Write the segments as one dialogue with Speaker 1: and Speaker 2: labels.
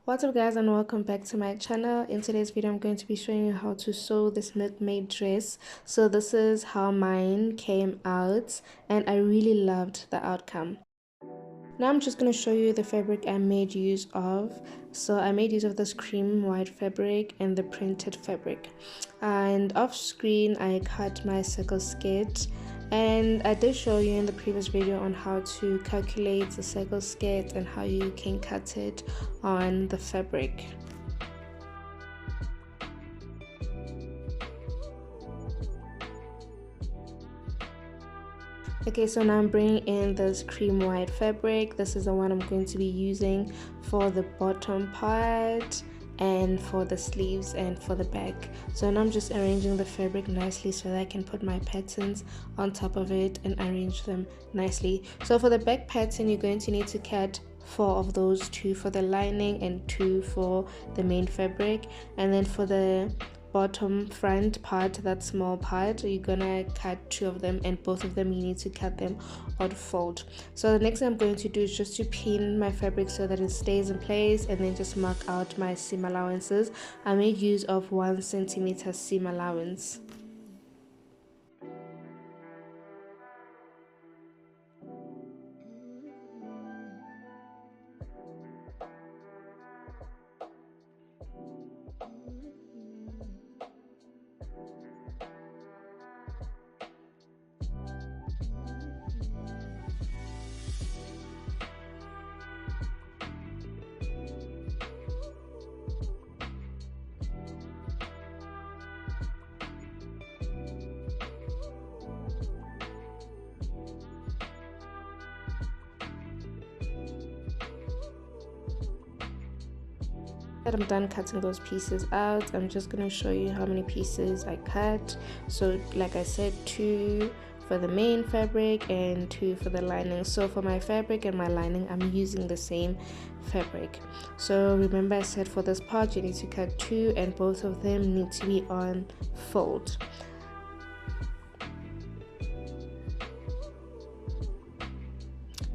Speaker 1: What's up guys, and welcome back to my channel. In today's video I'm going to be showing you how to sew this Milkmaid dress. So this is how mine came out and I really loved the outcome. Now I'm just going to show you the fabric I made use of. So I made use of this cream white fabric and the printed fabric, and off screen I cut my circle skirt. And I did show you in the previous video on how to calculate the circle skirt and how you can cut it on the fabric. Okay, so now I'm bringing in this cream white fabric. This is the one I'm going to be using for the bottom part and for the sleeves and for the back. So now I'm just arranging the fabric nicely so that I can put my patterns on top of it and arrange them nicely. So for the back pattern, you're going to need to cut 4 of those, 2 for the lining and 2 for the main fabric. And then for the bottom front part, that small part, you're gonna cut 2 of them, and both of them you need to cut them on fold. So the next thing I'm going to do is just to pin my fabric so that it stays in place, and then just mark out my seam allowances. I made use of 1 centimeter seam allowance. I'm done cutting those pieces out. I'm just going to show you how many pieces I cut. So like I said, 2 for the main fabric and 2 for the lining. So for my fabric and my lining, I'm using the same fabric. So remember I said for this part you need to cut 2 and both of them need to be on fold.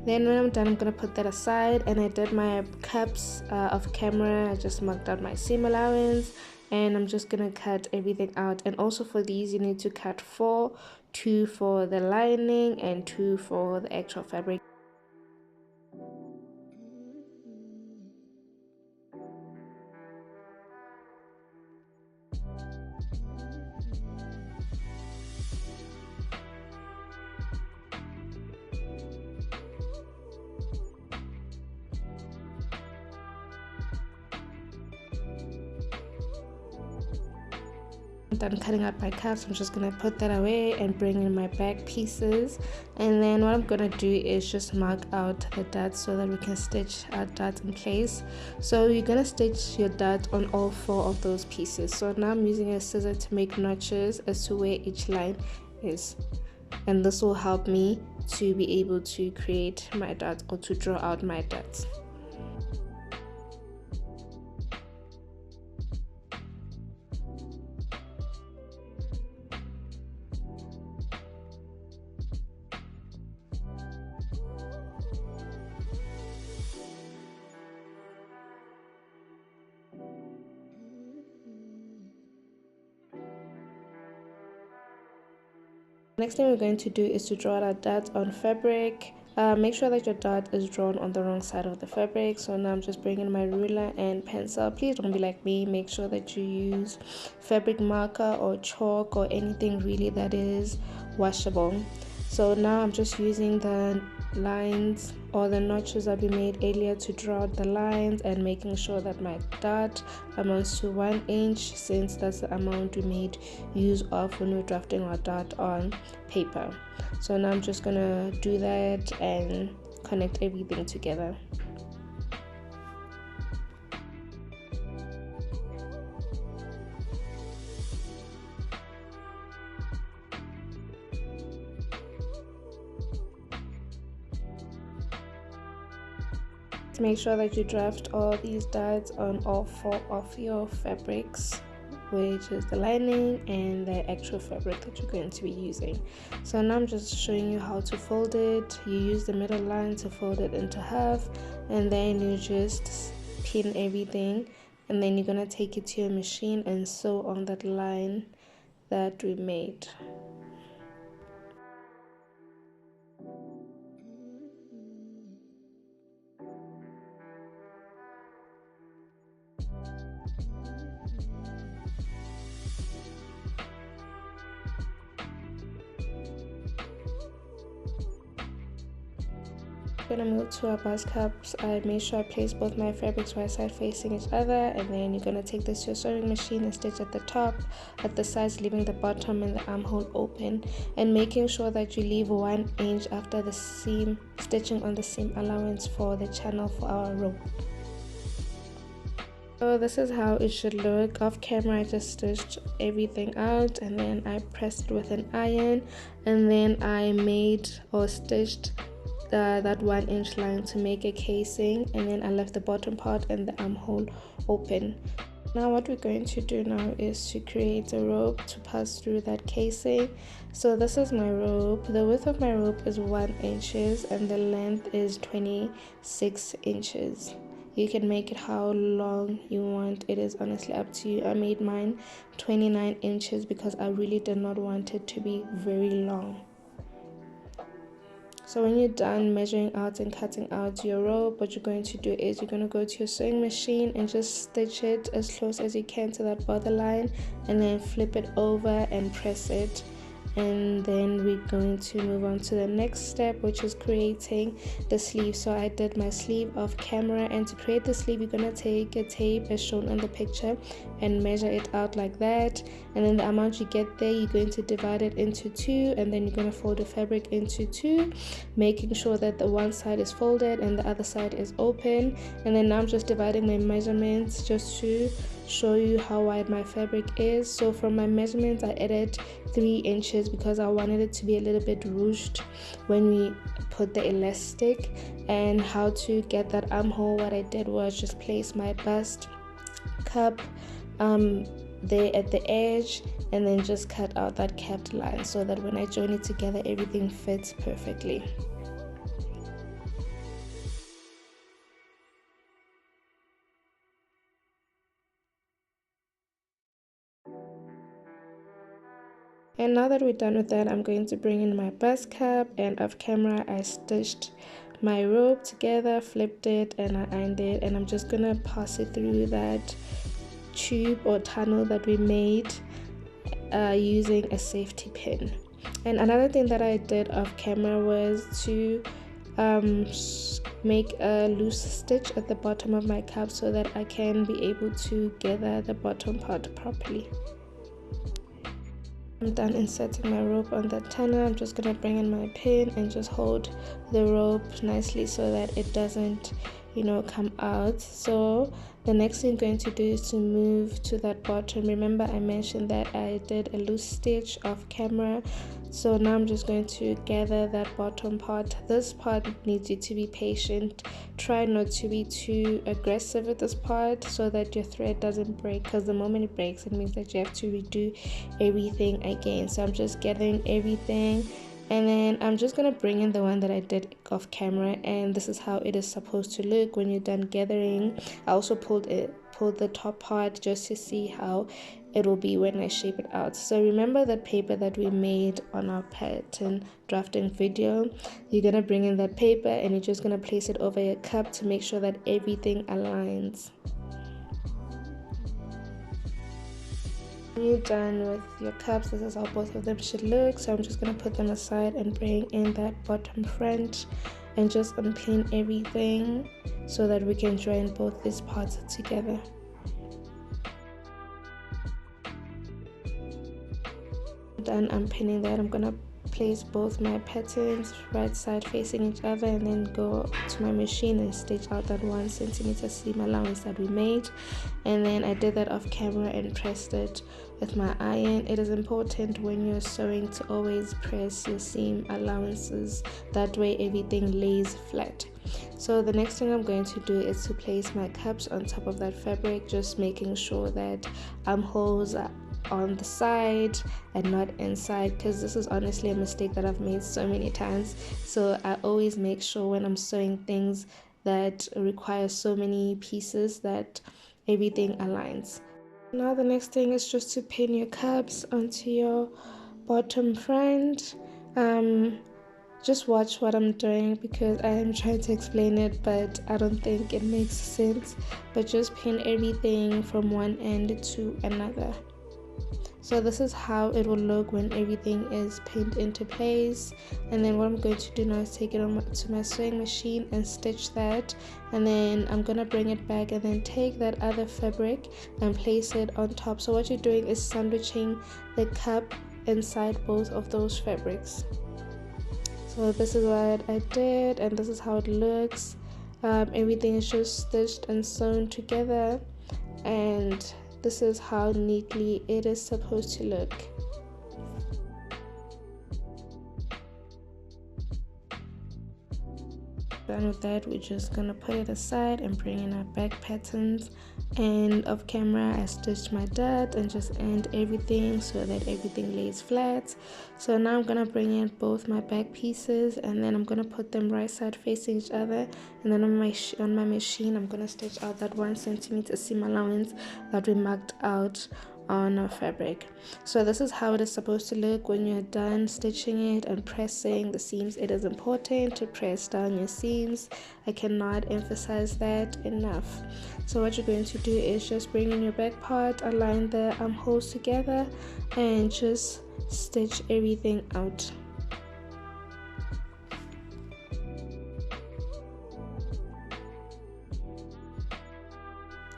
Speaker 1: Then when I'm done, I'm going to put that aside, and I did my cups off camera. I just marked out my seam allowance, and I'm just going to cut everything out. And also for these you need to cut 4, 2 for the lining and 2 for the actual fabric. Done cutting out my cups, I'm just gonna put that away and bring in my back pieces. And then what I'm gonna do is just mark out the dots so that we can stitch our dots in place. So you're gonna stitch your dot on all 4 of those pieces. So now I'm using a scissor to make notches as to where each line is, and this will help me to be able to create my dots or to draw out my dots. Next thing we're going to do is to draw our dots on fabric. Make sure that your dot is drawn on the wrong side of the fabric. So now I'm just bringing my ruler and pencil. Please don't be like me. Make sure that you use fabric marker or chalk or anything really that is washable. So now I'm just using the lines or the notches that we made earlier to draw out the lines, and making sure that my dot amounts to 1 inch, since that's the amount we made use of when we're drafting our dot on paper. So now I'm just gonna do that and connect everything together. Make sure that you draft all these dots on all 4 of your fabrics, which is the lining and the actual fabric that you're going to be using. So now I'm just showing you how to fold it. You use the middle line to fold it into half, and then you just just pin everything, and then you're gonna take it to your machine and sew on that line that we made. Gonna move to our bust cups. I made sure I place both my fabrics right side facing each other, and then you're gonna take this to your sewing machine and stitch at the top, at the sides, leaving the bottom and the armhole open, and making sure that you leave 1 inch after the seam, stitching on the seam allowance for the channel for our rope. So this is how it should look. Off camera I just stitched everything out, and then I pressed it with an iron, and then I made or stitched that 1 inch line to make a casing, and then I left the bottom part and the armhole open. Now what we're going to do now is to create a rope to pass through that casing. So this is my rope. The width of my rope is 1 inch and the length is 26 inches. You can make it how long you want. It is honestly up to you. I made mine 29 inches because I really did not want it to be very long. So when you're done measuring out and cutting out your rope, what you're going to do is you're going to go to your sewing machine and just stitch it as close as you can to that borderline, and then flip it over and press it. And then we're going to move on to the next step, which is creating the sleeve. So I did my sleeve off camera, and to create the sleeve you're going to take a tape as shown in the picture and measure it out like that, and then the amount you get there you're going to divide it into 2, and then you're going to fold the fabric into 2, making sure that the one side is folded and the other side is open. And then now I'm just dividing my measurements just to show you how wide my fabric is. So from my measurements I added 3 inches because I wanted it to be a little bit ruched when we put the elastic. And how to get that armhole, what I did was just place my bust cup there at the edge, and then just cut out that capped line so that when I join it together everything fits perfectly. And now that we're done with that, I'm going to bring in my bust cap, and off camera I stitched my rope together, flipped it, and I ironed it, and I'm just gonna pass it through that tube or tunnel that we made using a safety pin. And another thing that I did off camera was to make a loose stitch at the bottom of my cup so that I can be able to gather the bottom part properly. I'm done inserting my rope on that tunnel. I'm just gonna bring in my pin and just hold the rope nicely so that it doesn't, come out. So the next thing I'm going to do is to move to that bottom. Remember I mentioned that I did a loose stitch off camera, so now I'm just going to gather that bottom part. This part needs you to be patient. Try not to be too aggressive with this part so that your thread doesn't break, because the moment it breaks it means that you have to redo everything again. So I'm just gathering everything, and then I'm just gonna bring in the one that I did off camera, and this is how it is supposed to look when you're done gathering. I also pulled the top part just to see how it will be when I shape it out. So remember that paper that we made on our pattern drafting video? You're gonna bring in that paper and you're just gonna place it over your cup to make sure that everything aligns. When you're done with your cups, this is how both of them should look. So I'm just going to put them aside and bring in that bottom front and just unpin everything so that we can join both these parts together. Done unpinning that, I'm going to place both my patterns right side facing each other and then go to my machine and stitch out that 1 centimeter seam allowance that we made. And then I did that off camera and pressed it with my iron. It is important when you're sewing to always press your seam allowances, that way everything lays flat. So the next thing I'm going to do is to place my cups on top of that fabric, just making sure that armholes are on the side and not inside, because this is honestly a mistake that I've made so many times. So I always make sure when I'm sewing things that requires so many pieces that everything aligns. Now the next thing is just to pin your cups onto your bottom front. Just watch what I'm doing because I am trying to explain it, but I don't think it makes sense. But just pin everything from one end to another. So this is how it will look when everything is pinned into place. And then what I'm going to do now is take it to my sewing machine and stitch that. And then I'm going to bring it back and then take that other fabric and place it on top. So what you're doing is sandwiching the cup inside both of those fabrics. So this is what I did, and this is how it looks. Everything is just stitched and sewn together, and this is how neatly it is supposed to look. Done with that, we're just gonna put it aside and bring in our back patterns. And off camera I stitched my dot and just end everything so that everything lays flat. So now I'm gonna bring in both my back pieces and then I'm gonna put them right side facing each other, and then on my machine I'm gonna stitch out that 1 centimeter seam allowance that we marked out on our fabric. So this is how it is supposed to look when you're done stitching it and pressing the seams. It is important to press down your seams. I cannot emphasize that enough. So what you're going to do is just bring in your back part, align the armholes together, and just stitch everything out.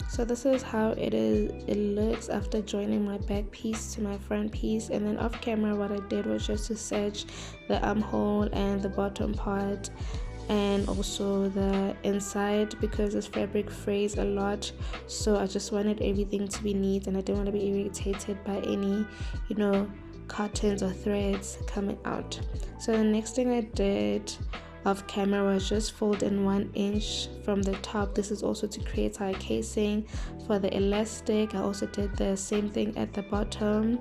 Speaker 1: So this is how it looks after joining my back piece to my front piece. And then off camera what I did was just to stitch the armhole and the bottom part and also the inside because this fabric frays a lot, so I just wanted everything to be neat and I didn't want to be irritated by any cottons or threads coming out. So the next thing I did off camera was just fold in 1 inch from the top. This is also to create our casing for the elastic. I also did the same thing at the bottom.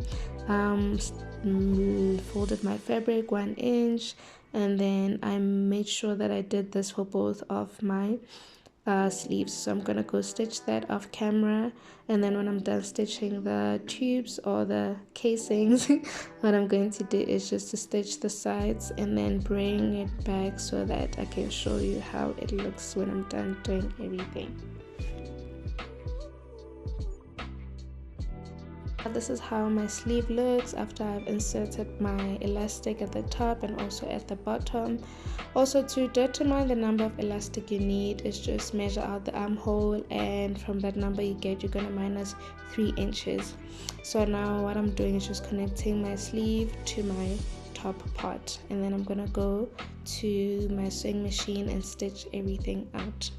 Speaker 1: Folded my fabric 1 inch, and then I made sure that I did this for both of my sleeves. So I'm gonna go stitch that off camera, and then when I'm done stitching the tubes or the casings what I'm going to do is just to stitch the sides and then bring it back so that I can show you how it looks when I'm done doing everything. This is how my sleeve looks after I've inserted my elastic at the top and also at the bottom. Also, to determine the number of elastic you need is just measure out the armhole, and from that number you get, you're gonna minus 3 inches. So now what I'm doing is just connecting my sleeve to my top part, and then I'm gonna go to my sewing machine and stitch everything out.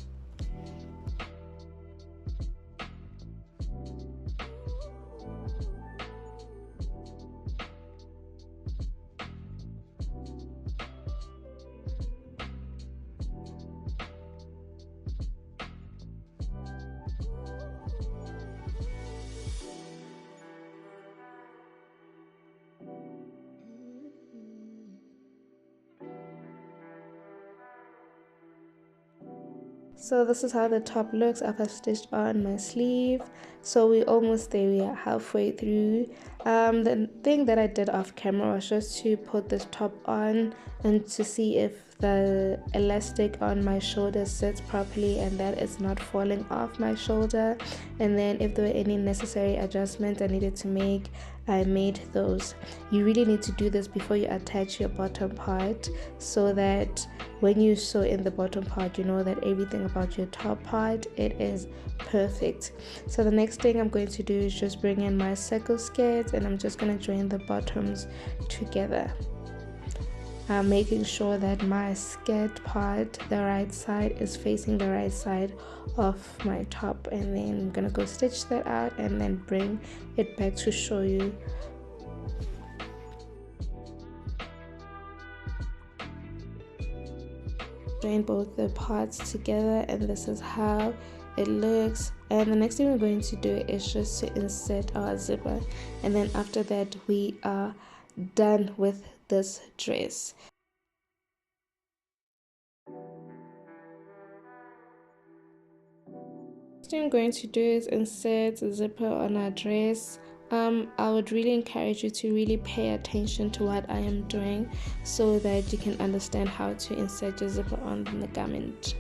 Speaker 1: So this is how the top looks after I've stitched on my sleeve. So we're almost there, we are halfway through. The thing that I did off camera was just to put this top on and to see if the elastic on my shoulder sits properly and that it's not falling off my shoulder, and then if there were any necessary adjustments I needed to make, I made those. You really need to do this before you attach your bottom part so that when you sew in the bottom part, you know that everything about your top part, it is perfect. So the next thing I'm going to do is just bring in my circle skirts, and I'm just going to join the bottoms together. I'm making sure that my skirt part, the right side, is facing the right side of my top, and then I'm gonna go stitch that out and then bring it back to show you. Join both the parts together, and this is how it looks. And the next thing we're going to do is just to insert our zipper, and then after that we are done with this dress. What I'm going to do is insert a zipper on our dress. I would really encourage you to really pay attention to what I am doing so that you can understand how to insert your zipper on the garment.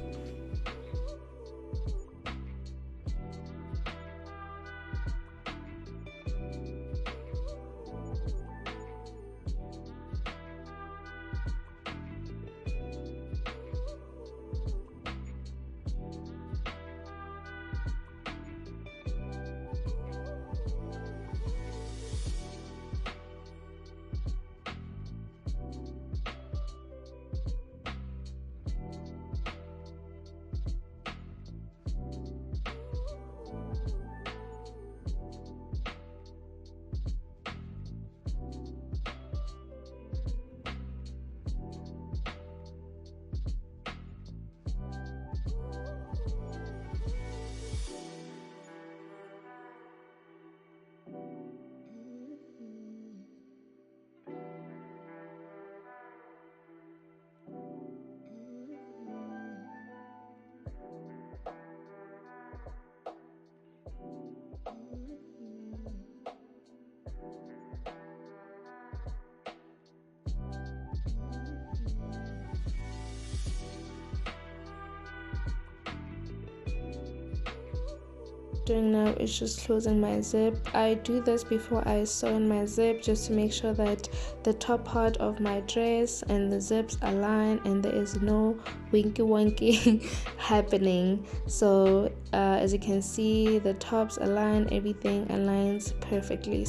Speaker 1: Doing now is just closing my zip. I do this before I sew in my zip just to make sure that the top part of my dress and the zips align and there is no winky wonky happening. So as you can see, the tops align, everything aligns perfectly.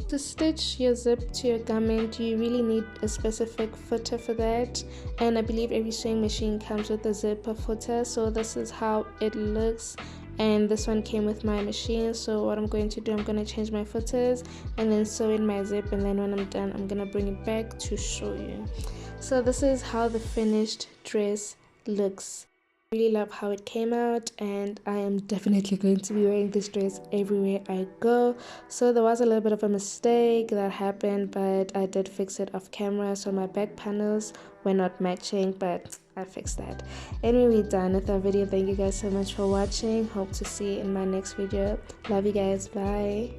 Speaker 1: To stitch your zip to your garment, you really need a specific footer for that, and I believe every sewing machine comes with a zipper footer. So this is how it looks, and this one came with my machine. So what I'm going to do, I'm going to change my footers and then sew in my zip, and then when I'm done, I'm going to bring it back to show you. So this is how the finished dress looks. Really love how it came out, and I am definitely going to be wearing this dress everywhere I go. So there was a little bit of a mistake that happened, but I did fix it off camera, so my back panels were not matching, but I fixed that. Anyway, we're done with our video. Thank you guys so much for watching. Hope to see you in my next video. Love you guys. Bye.